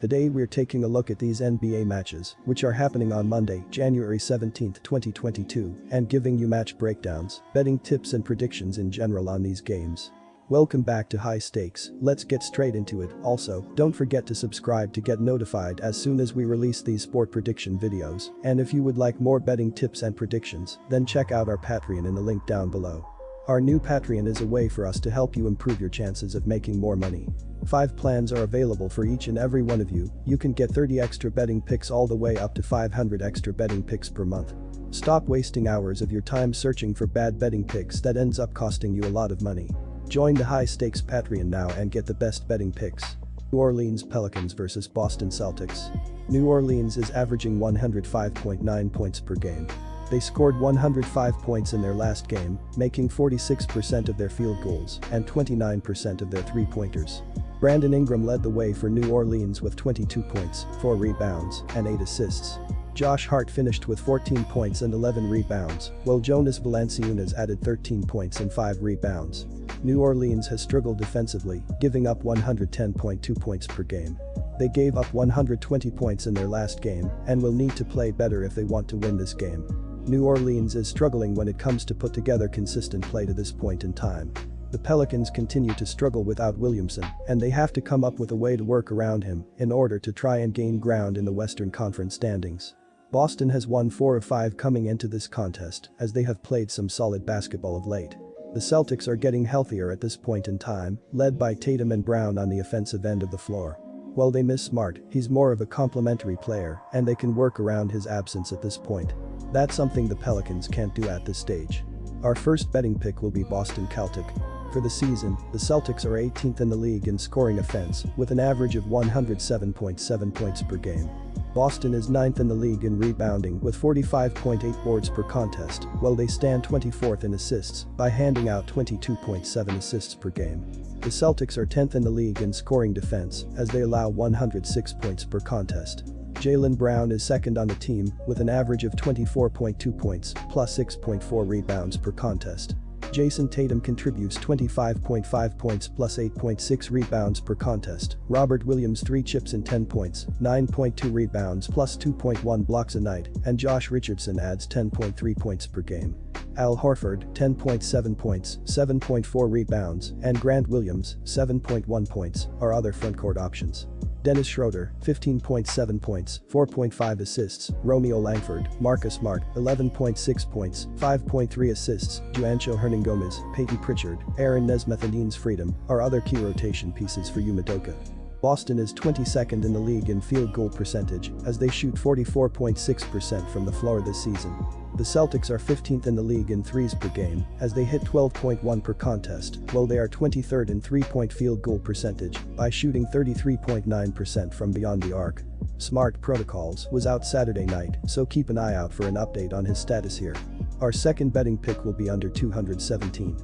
Today we're taking a look at these NBA matches, which are happening on Monday, January 17, 2022, and giving you match breakdowns, betting tips and predictions in general on these games. Welcome back to High Stakes, let's get straight into it. Also, don't forget to subscribe to get notified as soon as we release these sport prediction videos, and if you would like more betting tips and predictions, then check out our Patreon in the link down below. Our new Patreon is a way for us to help you improve your chances of making more money. 5 plans are available for each and every one of you. You can get 30 extra betting picks all the way up to 500 extra betting picks per month. Stop wasting hours of your time searching for bad betting picks that ends up costing you a lot of money. Join the High Stakes Patreon now and get the best betting picks. New Orleans Pelicans vs Boston Celtics. New Orleans is averaging 105.9 points per game. They scored 105 points in their last game, making 46% of their field goals and 29% of their three-pointers. Brandon Ingram led the way for New Orleans with 22 points, 4 rebounds, and 8 assists. Josh Hart finished with 14 points and 11 rebounds, while Jonas Valanciunas added 13 points and 5 rebounds. New Orleans has struggled defensively, giving up 110.2 points per game. They gave up 120 points in their last game and will need to play better if they want to win this game. New Orleans is struggling when it comes to put together consistent play to this point in time. The Pelicans continue to struggle without Williamson, and they have to come up with a way to work around him in order to try and gain ground in the Western Conference standings. Boston has won 4 of 5 coming into this contest, as they have played some solid basketball of late. The Celtics are getting healthier at this point in time, led by Tatum and Brown on the offensive end of the floor. While they miss Smart, he's more of a complementary player, and they can work around his absence at this point. That's something the Pelicans can't do at this stage. Our first betting pick will be Boston Celtic. For the season, the Celtics are 18th in the league in scoring offense, with an average of 107.7 points per game. Boston is 9th in the league in rebounding with 45.8 boards per contest, while they stand 24th in assists by handing out 22.7 assists per game. The Celtics are 10th in the league in scoring defense, as they allow 106 points per contest. Jaylen Brown is second on the team with an average of 24.2 points plus 6.4 rebounds per contest. Jason Tatum contributes 25.5 points plus 8.6 rebounds per contest. Robert Williams 3 chips and 10 points, 9.2 rebounds plus 2.1 blocks a night, and Josh Richardson adds 10.3 points per game. Al Horford 10.7 points, 7.4 rebounds, and Grant Williams 7.1 points are other frontcourt options. Dennis Schroeder, 15.7 points, 4.5 assists, Romeo Langford, Marcus Smart, 11.6 points, 5.3 assists, Juancho Hernangomez, Peyton Pritchard, Aaron Nesmith and Enes Freedom are other key rotation pieces for Udoka. Boston is 22nd in the league in field goal percentage, as they shoot 44.6% from the floor this season. The Celtics are 15th in the league in threes per game, as they hit 12.1 per contest, while they are 23rd in three-point field goal percentage by shooting 33.9% from beyond the arc. Smart Protocols was out Saturday night, so keep an eye out for an update on his status here. Our second betting pick will be under 217.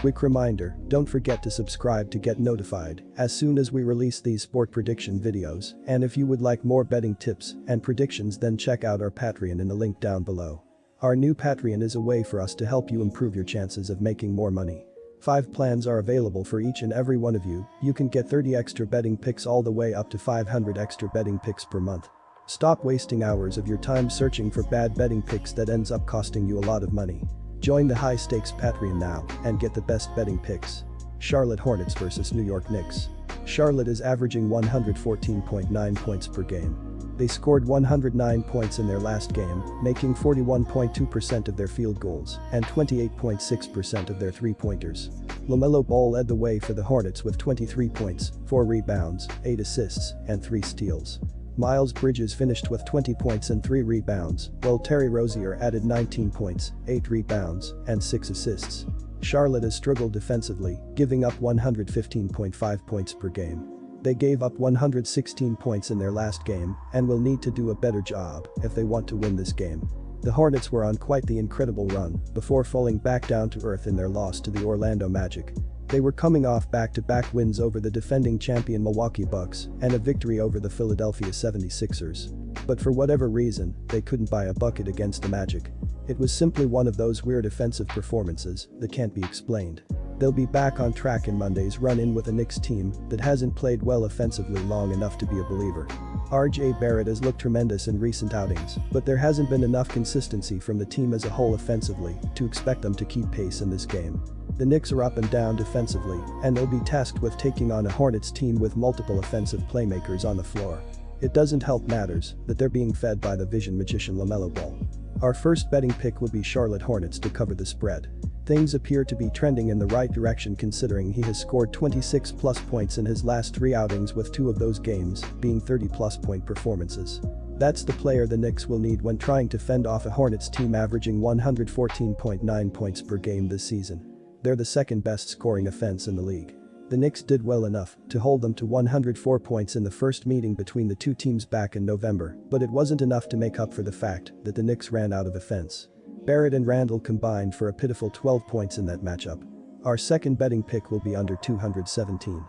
Quick reminder, don't forget to subscribe to get notified as soon as we release these sport prediction videos, and if you would like more betting tips and predictions, then check out our Patreon in the link down below. Our new Patreon is a way for us to help you improve your chances of making more money. 5 plans are available for each and every one of you. You can get 30 extra betting picks all the way up to 500 extra betting picks per month. Stop wasting hours of your time searching for bad betting picks that ends up costing you a lot of money. Join the High Stakes Patreon now and get the best betting picks. Charlotte Hornets vs New York Knicks. Charlotte is averaging 114.9 points per game. They scored 109 points in their last game, making 41.2% of their field goals and 28.6% of their three-pointers. LaMelo Ball led the way for the Hornets with 23 points, 4 rebounds, 8 assists, and 3 steals. Miles Bridges finished with 20 points and 3 rebounds, while Terry Rozier added 19 points, 8 rebounds, and 6 assists. Charlotte has struggled defensively, giving up 115.5 points per game. They gave up 116 points in their last game and will need to do a better job if they want to win this game. The Hornets were on quite the incredible run before falling back down to earth in their loss to the Orlando Magic. They were coming off back-to-back wins over the defending champion Milwaukee Bucks and a victory over the Philadelphia 76ers. But for whatever reason, they couldn't buy a bucket against the Magic. It was simply one of those weird offensive performances that can't be explained. They'll be back on track in Monday's run-in with a Knicks team that hasn't played well offensively long enough to be a believer. RJ Barrett has looked tremendous in recent outings, but there hasn't been enough consistency from the team as a whole offensively to expect them to keep pace in this game. The Knicks are up and down defensively, and they'll be tasked with taking on a Hornets team with multiple offensive playmakers on the floor. It doesn't help matters that they're being fed by the vision magician LaMelo Ball. Our first betting pick will be Charlotte Hornets to cover the spread. Things appear to be trending in the right direction considering he has scored 26+ points in his last 3 outings, with 2 of those games being 30+ point performances. That's the player the Knicks will need when trying to fend off a Hornets team averaging 114.9 points per game this season. They're the second best scoring offense in the league. The Knicks did well enough to hold them to 104 points in the first meeting between the two teams back in November, but it wasn't enough to make up for the fact that the Knicks ran out of offense. Barrett and Randle combined for a pitiful 12 points in that matchup. Our second betting pick will be under 217.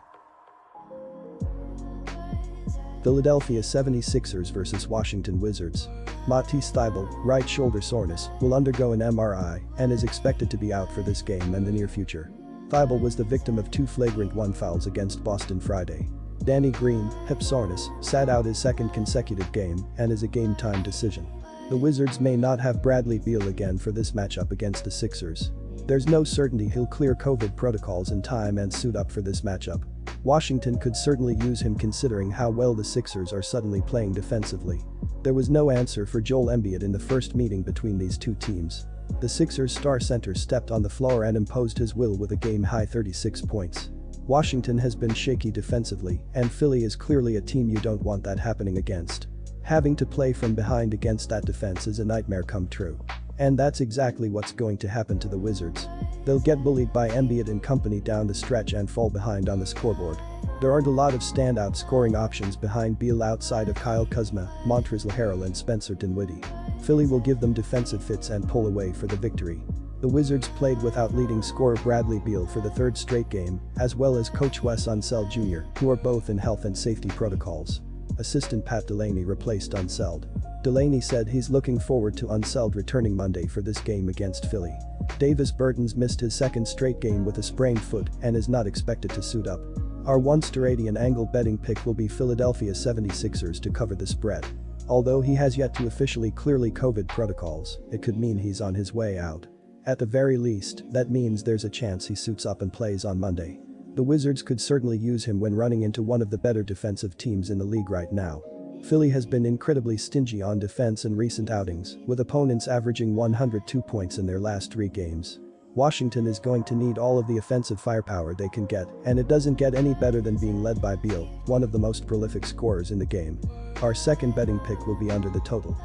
Philadelphia 76ers vs Washington Wizards. Matisse Thybulle, right shoulder soreness, will undergo an MRI and is expected to be out for this game and the near future. Thybulle was the victim of 2 flagrant 1 fouls against Boston Friday. Danny Green, hip soreness, sat out his second consecutive game and is a game-time decision. The Wizards may not have Bradley Beal again for this matchup against the Sixers. There's no certainty he'll clear COVID protocols in time and suit up for this matchup. Washington could certainly use him considering how well the Sixers are suddenly playing defensively. There was no answer for Joel Embiid in the first meeting between these two teams. The Sixers' star center stepped on the floor and imposed his will with a game-high 36 points. Washington has been shaky defensively, and Philly is clearly a team you don't want that happening against. Having to play from behind against that defense is a nightmare come true. And that's exactly what's going to happen to the Wizards. They'll get bullied by Embiid and company down the stretch and fall behind on the scoreboard. There aren't a lot of standout scoring options behind Beal outside of Kyle Kuzma, Montrezl Harrell and Spencer Dinwiddie. Philly will give them defensive fits and pull away for the victory. The Wizards played without leading scorer Bradley Beal for the 3rd straight game, as well as coach Wes Unseld Jr., who are both in health and safety protocols. Assistant Pat Delaney replaced Unseld. Delaney said he's looking forward to Unseld returning Monday for this game against Philly. Davis Bertans missed his 2nd straight game with a sprained foot and is not expected to suit up. Our 1-to-80 angle betting pick will be Philadelphia 76ers to cover the spread. Although he has yet to officially clear COVID protocols, it could mean he's on his way out. At the very least, that means there's a chance he suits up and plays on Monday. The Wizards could certainly use him when running into one of the better defensive teams in the league right now. Philly has been incredibly stingy on defense in recent outings, with opponents averaging 102 points in their last 3 games. Washington is going to need all of the offensive firepower they can get, and it doesn't get any better than being led by Beal, one of the most prolific scorers in the game. Our second betting pick will be under the total.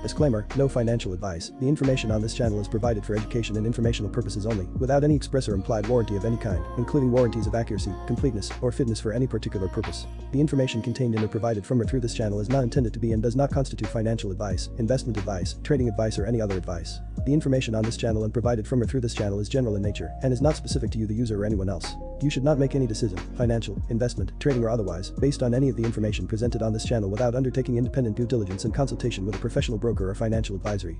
Disclaimer, no financial advice. The information on this channel is provided for education and informational purposes only, without any express or implied warranty of any kind, including warranties of accuracy, completeness, or fitness for any particular purpose. The information contained in or provided from or through this channel is not intended to be and does not constitute financial advice, investment advice, trading advice or any other advice. The information on this channel and provided from or through this channel is general in nature and is not specific to you the user or anyone else. You should not make any decision, financial, investment, trading or otherwise, based on any of the information presented on this channel without undertaking independent due diligence and consultation with a professional broker or financial advisory.